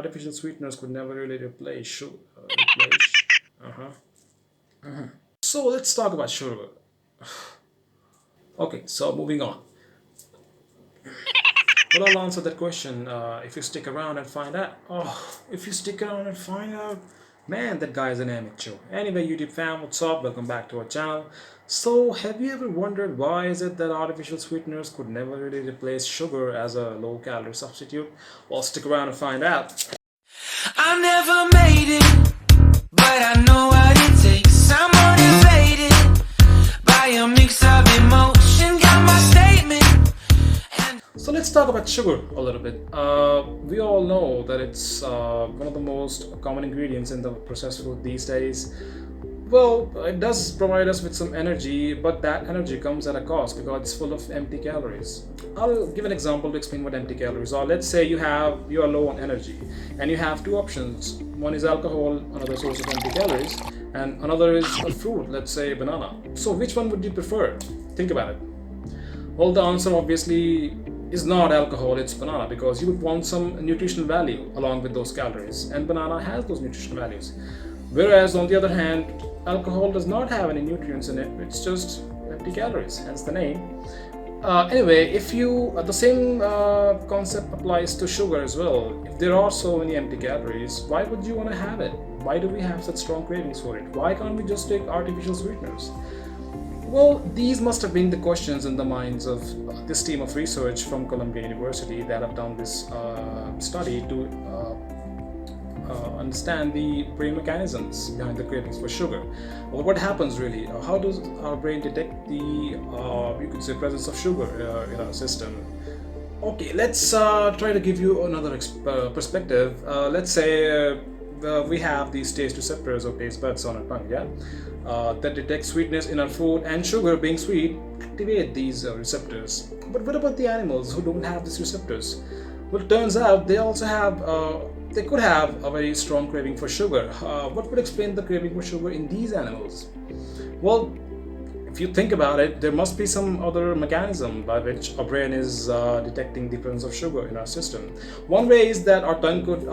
artificial sweeteners could never really replace sugar. Replace. So let's talk about sugar. Okay, so moving on. But I'll answer that question if you stick around and find out. Oh, if you stick around and find out, man, that guy is an amateur. Anyway, YouTube fam, what's up? Welcome back to our channel. So, have you ever wondered why is it that artificial sweeteners could never really replace sugar as a low-calorie substitute? Well, stick around and find out. I never made it, but I know what it takes. I'm motivated by a mix of emotion. Got my statement. So let's talk about sugar a little bit. We all know that it's one of the most common ingredients in the processed food these days. Well, it does provide us with some energy, but that energy comes at a cost because it's full of empty calories. I'll give an example to explain what empty calories are. Let's say you are low on energy and you have two options. One is alcohol, another source of empty calories, and another is a fruit, let's say banana. So which one would you prefer? Think about it. Well, the answer obviously is not alcohol, it's banana, because you would want some nutritional value along with those calories, and banana has those nutritional values. Whereas on the other hand, alcohol does not have any nutrients in it, it's just empty calories, hence the name. Anyway, if you the same concept applies to sugar as well. If there are so many empty calories, why would you want to have it? Why do we have such strong cravings for it? Why can't we just take artificial sweeteners? Well, these must have been the questions in the minds of this team of research from Columbia University that have done this study to understand the brain mechanisms behind the cravings for sugar. Well, what happens really? How does our brain detect the, you could say, presence of sugar in our system? Okay, let's try to give you another perspective. Let's say we have these taste receptors or taste buds on our tongue, yeah, that detect sweetness in our food, and sugar being sweet activate these receptors. But what about the animals who don't have these receptors? Well, it turns out they also have, they could have a very strong craving for sugar. What would explain the craving for sugar in these animals? Well, if you think about it, there must be some other mechanism by which our brain is detecting the presence of sugar in our system. One way is that our tongue could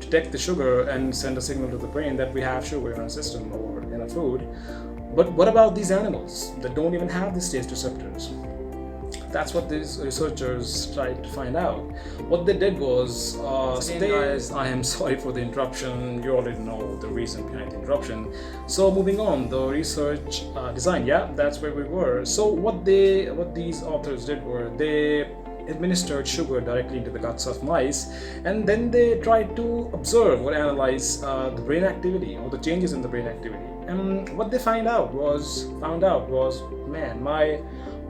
detect the sugar and send a signal to the brain that we have sugar in our system or in our food. But what about these animals that don't even have these taste receptors? That's what these researchers tried to find out. What they did was, guys, I am sorry for the interruption. You already know the reason behind the interruption. So moving on, the research design, yeah, that's where we were. So what these authors did were they administered sugar directly into the guts of mice, and then they tried to observe or analyze the brain activity or the changes in the brain activity. And what they found out was, man, my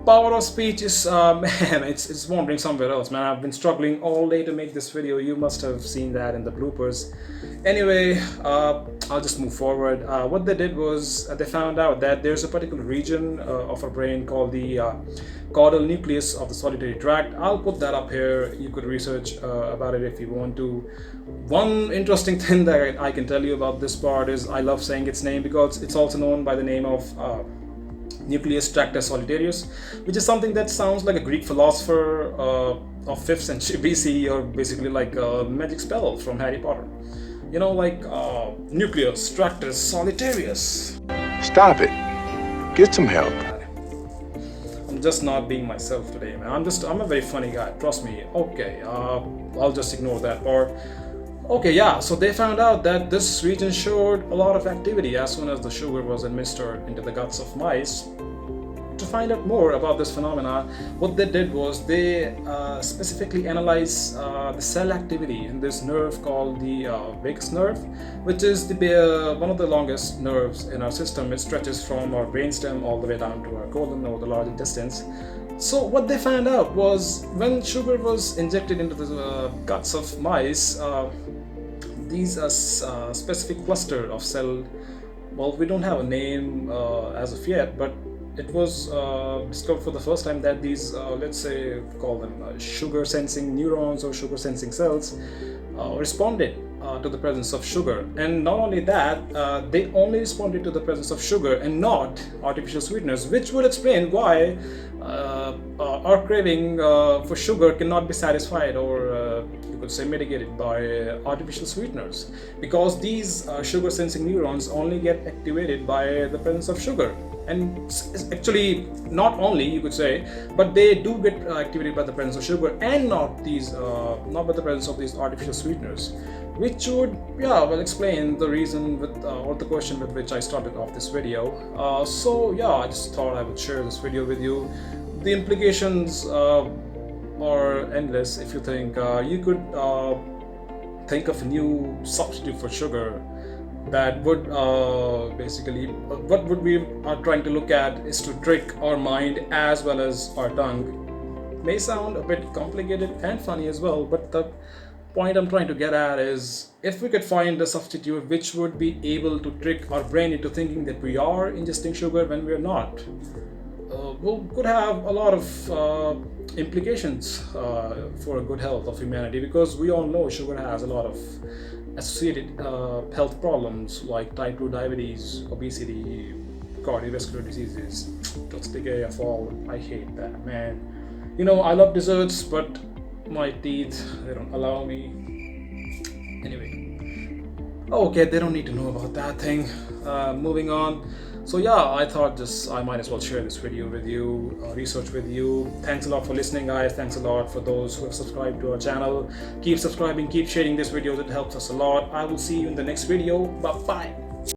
power of speech is man, it's wandering somewhere else, man. I've been struggling all day to make this video. You must have seen that in the bloopers. Anyway, I'll just move forward. What they did was they found out that there's a particular region of our brain called the caudal nucleus of the solitary tract. I'll put that up here. You could research about it if you want to. One interesting thing that I can tell you about this part is I love saying its name because it's also known by the name of Nucleus tractus solitarius, which is something that sounds like a Greek philosopher of 5th century BC, or basically like a magic spell from Harry Potter. You know, like Nucleus tractus solitarius. Stop it. Get some help. I'm just not being myself today, man. I'm a very funny guy, trust me. Okay, I'll just ignore that part. Okay, yeah, so they found out that this region showed a lot of activity as soon as the sugar was administered into the guts of mice. To find out more about this phenomena, what they did was they specifically analyzed the cell activity in this nerve called the vagus nerve, which is one of the longest nerves in our system. It stretches from our brainstem all the way down to our colon or the large intestines. So what they found out was when sugar was injected into the guts of mice, these specific cluster of cell, well, we don't have a name as of yet, but it was discovered for the first time that these, let's say, call them sugar sensing neurons or sugar sensing cells, responded to the presence of sugar, and not only that, they only responded to the presence of sugar and not artificial sweeteners, which would explain why our craving for sugar cannot be satisfied, or you could say mitigated, by artificial sweeteners, because these sugar sensing neurons only get activated by the presence of sugar. And it's actually not only, you could say, but they do get activated by the presence of sugar, and not by the presence of these artificial sweeteners, which would explain the reason with or the question with which I started off this video. I just thought I would share this video with you. The implications are endless. If you think you could think of a new substitute for sugar that would basically, what would we are trying to look at is to trick our mind as well as our tongue. May sound a bit complicated and funny as well, but the point I'm trying to get at is, if we could find a substitute which would be able to trick our brain into thinking that we are ingesting sugar when we are not, we could have a lot of implications for a good health of humanity, because we all know sugar has a lot of associated health problems like type 2 diabetes, obesity, cardiovascular diseases, toxic AF, all. I hate that, man. You know, I love desserts, but my teeth, they don't allow me. Anyway, okay, they don't need to know about that thing. Moving on. So yeah, I thought I might as well share this video with you, research with you. Thanks a lot for listening, guys. Thanks a lot for those who have subscribed to our channel. Keep subscribing, keep sharing this video. It helps us a lot. I will see you in the next video. Bye bye.